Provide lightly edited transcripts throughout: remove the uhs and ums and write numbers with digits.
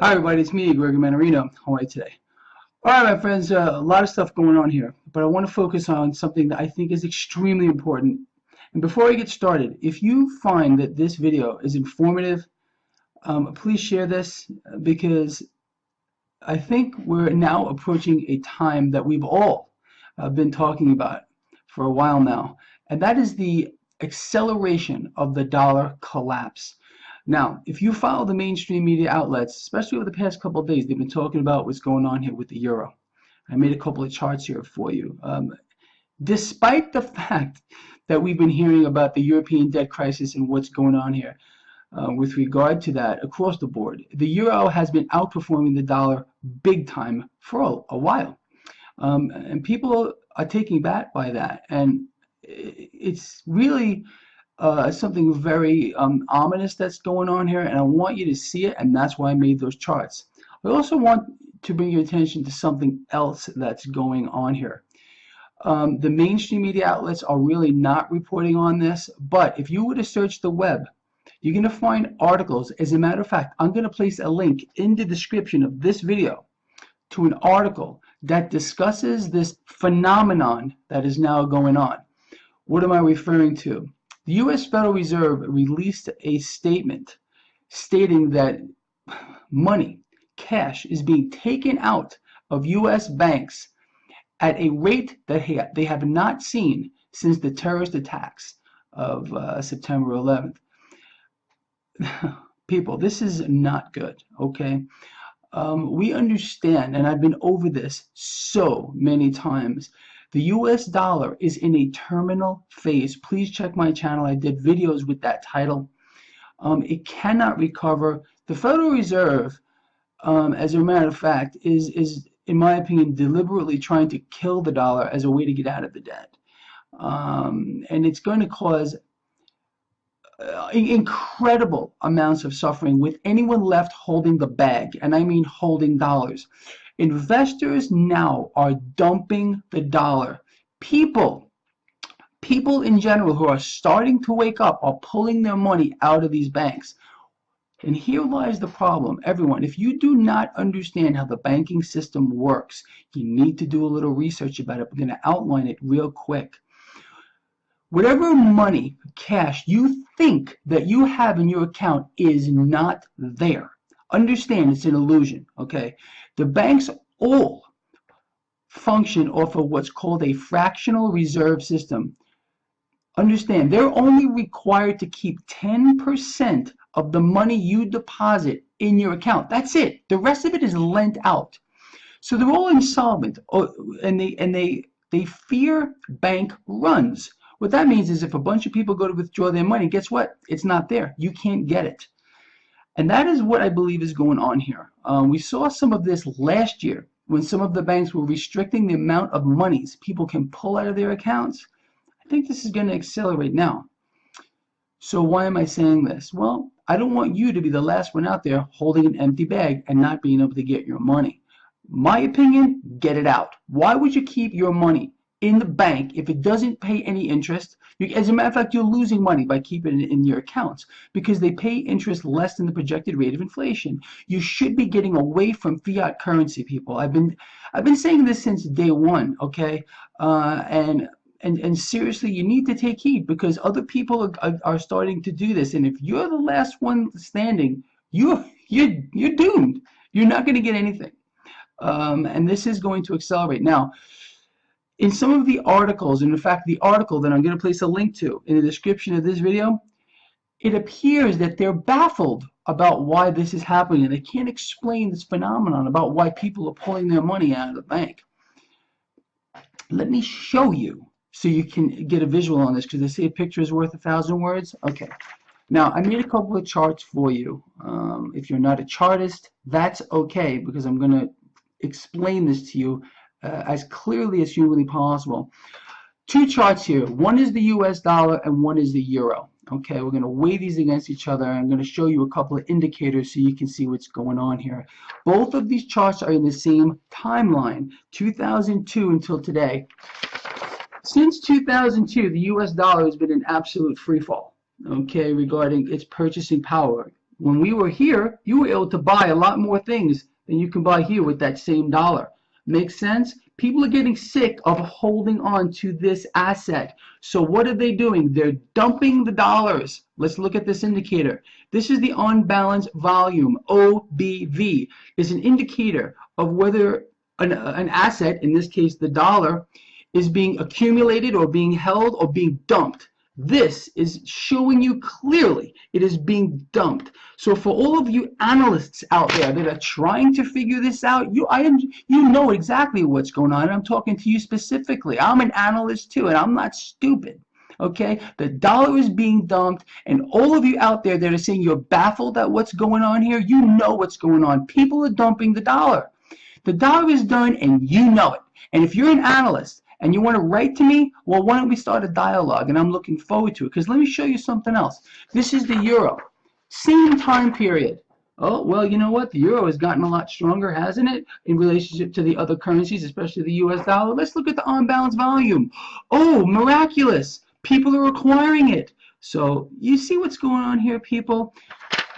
Hi everybody, it's me, Gregory Mannarino. How are you today? Alright my friends, a lot of stuff going on here, but I want to focus on something that I think is extremely important. And before I get started, if you find that this video is informative, please share this because I think we're now approaching a time that we've all been talking about for a while now, and that is the acceleration of the dollar collapse. Now, if you follow the mainstream media outlets, especially over the past couple of days, they've been talking about what's going on here with the euro. I made a couple of charts here for you. Despite the fact that we've been hearing about the European debt crisis and what's going on here with regard to that across the board, the euro has been outperforming the dollar big time for a while. And people are taken back by that. And it's really something very ominous that's going on here, and I want you to see it, and that's why I made those charts. I also want to bring your attention to something else that's going on here. The mainstream media outlets are really not reporting on this, but if you were to search the web, you're going to find articles. As a matter of fact, I'm going to place a link in the description of this video to an article that discusses this phenomenon that is now going on. What am I referring to? The U.S. Federal Reserve released a statement stating that money, cash, is being taken out of U.S. banks at a rate that they have not seen since the terrorist attacks of September 11th. People, this is not good, okay? We understand, and I've been over this so many times, the US dollar is in a terminal phase. Please check my channel. I did videos with that title. It cannot recover. The Federal Reserve, as a matter of fact, is, in my opinion, deliberately trying to kill the dollar as a way to get out of the debt. And it's going to cause incredible amounts of suffering with anyone left holding the bag, and I mean holding dollars. Investors now are dumping the dollar. People in general who are starting to wake up are pulling their money out of these banks. And here lies the problem. Everyone, if you do not understand how the banking system works, you need to do a little research about it. We're going to outline it real quick. Whatever money, cash, you think that you have in your account is not there. Understand it's an illusion, okay? The banks all function off of what's called a fractional reserve system. Understand, they're only required to keep 10% of the money you deposit in your account. That's it. The rest of it is lent out. So they're all insolvent, and they fear bank runs. What that means is if a bunch of people go to withdraw their money, guess what? It's not there. You can't get it. And that is what I believe is going on here. We saw some of this last year when some of the banks were restricting the amount of monies people can pull out of their accounts. I think this is going to accelerate now. So why am I saying this? Well, I don't want you to be the last one out there holding an empty bag and not being able to get your money. My opinion, get it out. Why would you keep your money in the bank if it doesn't pay any interest? As a matter of fact, you're losing money by keeping it in your accounts because they pay interest less than the projected rate of inflation. You should be getting away from fiat currency, people. I've been saying this since day one, okay? And seriously, you need to take heed because other people are starting to do this. And if you're the last one standing, you're doomed. You're not going to get anything. And this is going to accelerate. Now, in some of the articles, and in fact the article that I'm going to place a link to in the description of this video, it appears that they're baffled about why this is happening and they can't explain this phenomenon about why people are pulling their money out of the bank. Let me show you so you can get a visual on this because they say a picture is worth 1,000 words. Okay. Now, I made a couple of charts for you. If you're not a chartist, that's okay because I'm going to explain this to you as clearly as humanly possible. Two charts here. One is the US dollar and one is the euro. Okay, we're going to weigh these against each other. I'm going to show you a couple of indicators so you can see what's going on here. Both of these charts are in the same timeline, 2002 until today. Since 2002, the US dollar has been in absolute free fall, okay, regarding its purchasing power. When we were here, you were able to buy a lot more things than you can buy here with that same dollar. Makes sense? People are getting sick of holding on to this asset. So what are they doing? They're dumping the dollars. Let's look at this indicator. This is the on-balance volume, OBV. It's an indicator of whether an asset, in this case the dollar, is being accumulated or being held or being dumped. This is showing you clearly it is being dumped. So for all of you analysts out there that are trying to figure this out, you know exactly what's going on. I'm talking to you specifically. I'm an analyst too, and I'm not stupid. Okay, the dollar is being dumped, and all of you out there that are saying you're baffled at what's going on here, you know what's going on. People are dumping the dollar. The dollar is done, and you know it. And if you're an analyst and you want to write to me, well, why don't we start a dialogue? And I'm looking forward to it, because let me show you something else. This is the euro. Same time period. Oh, well, you know what? The euro has gotten a lot stronger, hasn't it, in relationship to the other currencies, especially the US dollar? Let's look at the on-balance volume. Oh, miraculous. People are acquiring it. So you see what's going on here, people?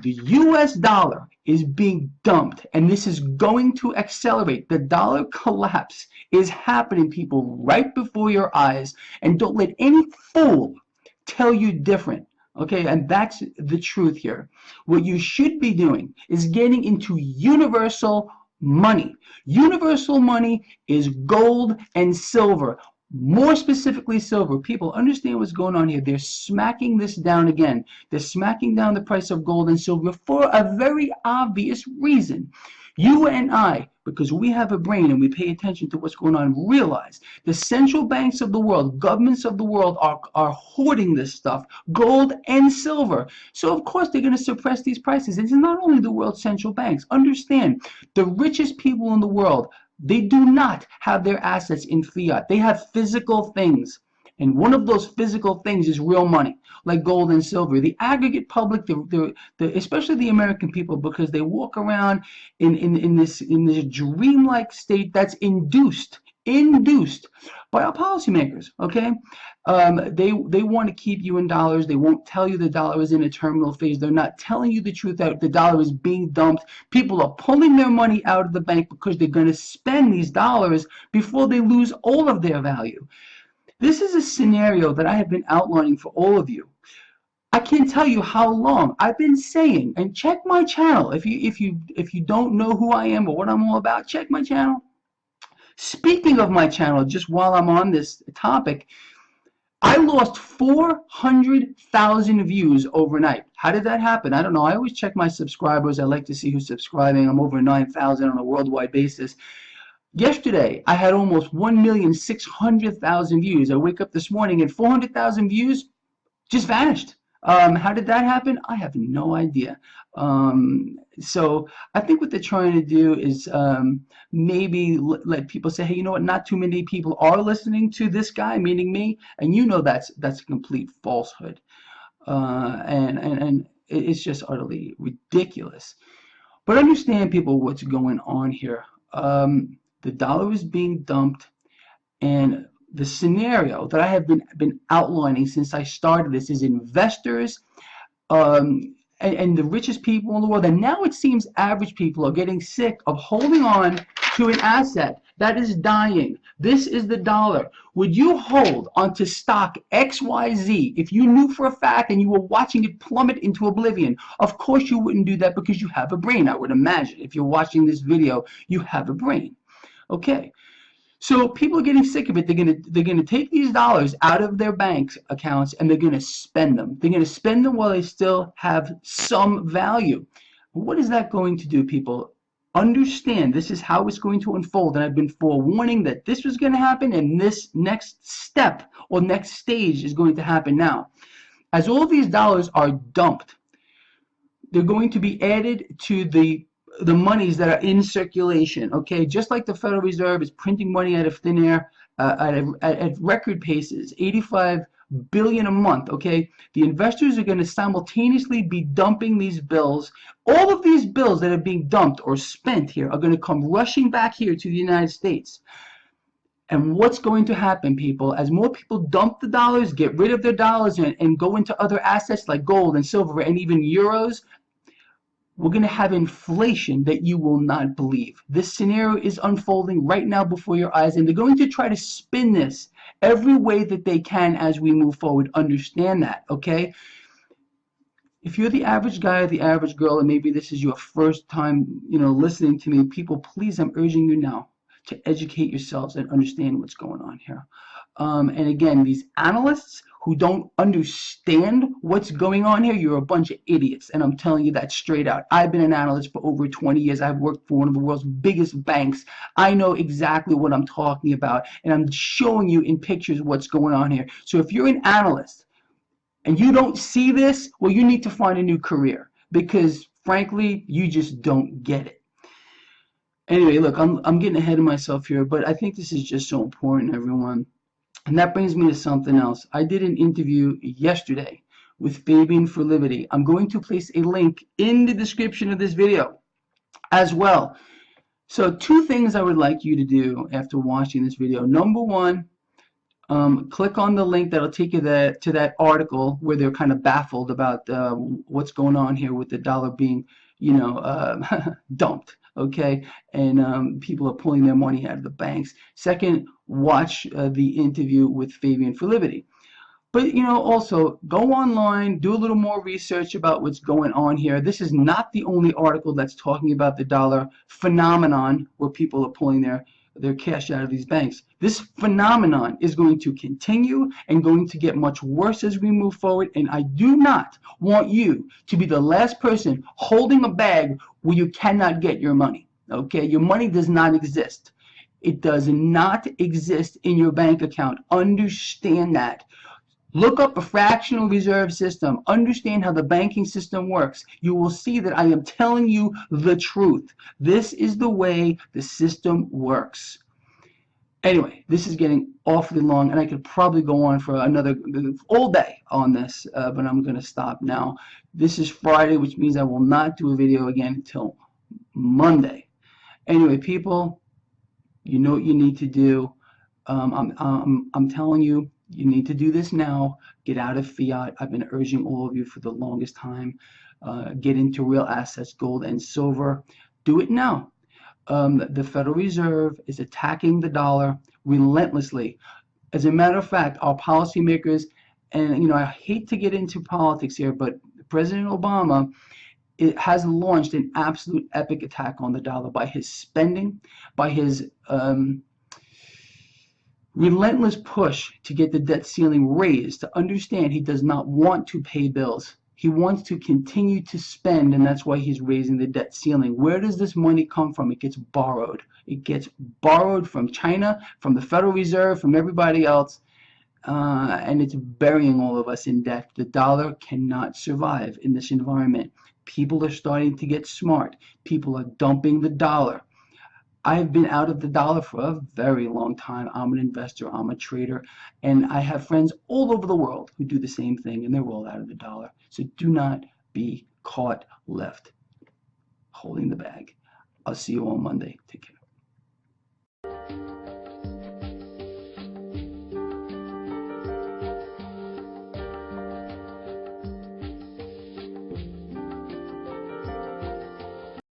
The US dollar is being dumped, and this is going to accelerate. The dollar collapse is happening, people, right before your eyes, and don't let any fool tell you different. Okay, and that's the truth here. What you should be doing is getting into universal money. Universal money is gold and silver. More specifically, silver. People understand what's going on here. They're smacking this down again. They're smacking down the price of gold and silver for a very obvious reason. You and I, because we have a brain and we pay attention to what's going on, realize the central banks of the world, governments of the world are hoarding this stuff, gold and silver. So of course they're going to suppress these prices. It's not only the world's central banks. Understand, the richest people in the world, they do not have their assets in fiat. They have physical things. And one of those physical things is real money, like gold and silver. The aggregate public, especially the American people, because they walk around in this dreamlike state that's induced by our policymakers. Okay, they want to keep you in dollars. They won't tell you the dollar is in a terminal phase. They're not telling you the truth that the dollar is being dumped. People are pulling their money out of the bank because they're going to spend these dollars before they lose all of their value. This is a scenario that I have been outlining for all of you. I can't tell you how long I've been saying, and check my channel. If you don't know who I am or what I'm all about, check my channel. Speaking of my channel, just while I'm on this topic, I lost 400,000 views overnight. How did that happen? I don't know. I always check my subscribers. I like to see who's subscribing. I'm over 9,000 on a worldwide basis. Yesterday, I had almost 1,600,000 views. I wake up this morning and 400,000 views just vanished. How did that happen? I have no idea. So I think what they're trying to do is maybe let people say, hey, you know what? Not too many people are listening to this guy, meaning me, and you know that's a complete falsehood, and it's just utterly ridiculous. But understand, people, what's going on here. The dollar is being dumped, and the scenario that I have been outlining since I started this is investors and the richest people in the world, and now it seems average people are getting sick of holding on to an asset that is dying. This is the dollar. Would you hold onto stock XYZ if you knew for a fact and you were watching it plummet into oblivion? Of course you wouldn't do that, because you have a brain. I would imagine if you're watching this video, you have a brain. Okay, so people are getting sick of it. They're gonna take these dollars out of their bank accounts and they're gonna spend them. They're gonna spend them while they still have some value. What is that going to do, people? Understand, this is how it's going to unfold, and I've been forewarning that this was going to happen, and this next step or next stage is going to happen now. As all these dollars are dumped, they're going to be added to the monies that are in circulation. Okay, just like the Federal Reserve is printing money out of thin air at record paces, 85 billion a month. Okay, the investors are going to simultaneously be dumping these bills. All of these bills that are being dumped or spent here are going to come rushing back here to the United States. And what's going to happen, people, as more people dump the dollars, get rid of their dollars, and go into other assets like gold and silver and even euros, We're going to have inflation that you will not believe. This scenario is unfolding right now before your eyes, and they're going to try to spin this every way that they can as we move forward. Understand that, okay? If you're the average guy or the average girl, and maybe this is your first time, listening to me, people, please, I'm urging you now to educate yourselves and understand what's going on here. And again, these analysts who don't understand what's going on here, you're a bunch of idiots. And I'm telling you that straight out. I've been an analyst for over 20 years. I've worked for one of the world's biggest banks. I know exactly what I'm talking about. And I'm showing you in pictures what's going on here. So if you're an analyst and you don't see this, well, you need to find a new career, because frankly, you just don't get it. Anyway, look, I'm getting ahead of myself here, but I think this is just so important, everyone. And that brings me to something else. I did an interview yesterday with Fabian for Liberty. I'm going to place a link in the description of this video as well. So 2 things I would like you to do after watching this video. Number 1, click on the link that'll take you to that article where they're kind of baffled about what's going on here with the dollar being, dumped. Okay, and people are pulling their money out of the banks. Second, watch the interview with Fabian for Liberty. But also go online, do a little more research about what's going on here. This is not the only article that's talking about the dollar phenomenon where people are pulling their cash out of these banks. This phenomenon is going to continue and going to get much worse as we move forward, and I do not want you to be the last person holding a bag where you cannot get your money. Okay, your money does not exist. It does not exist in your bank account. Understand that. Look up a fractional reserve system. Understand how the banking system works. You will see that I am telling you the truth. This is the way the system works. Anyway, this is getting awfully long, and I could probably go on for another all day on this, but I'm going to stop now. This is Friday, which means I will not do a video again until Monday. Anyway, people, you know what you need to do. I'm telling you, you need to do this now. Get out of fiat. I've been urging all of you for the longest time. Get into real assets, gold and silver. Do it now. The Federal Reserve is attacking the dollar relentlessly. As a matter of fact, our policymakers, and I hate to get into politics here, but President Obama has launched an absolute epic attack on the dollar by his spending, by his relentless push to get the debt ceiling raised. To understand, he does not want to pay bills. He wants to continue to spend, and that's why he's raising the debt ceiling. Where does this money come from? It gets borrowed. It gets borrowed from China, from the Federal Reserve, from everybody else, and it's burying all of us in debt. The dollar cannot survive in this environment. People are starting to get smart. People are dumping the dollar. I've been out of the dollar for a very long time. I'm an investor, I'm a trader, and I have friends all over the world who do the same thing, and they're all out of the dollar. So do not be caught left holding the bag. I'll see you on Monday. Take care.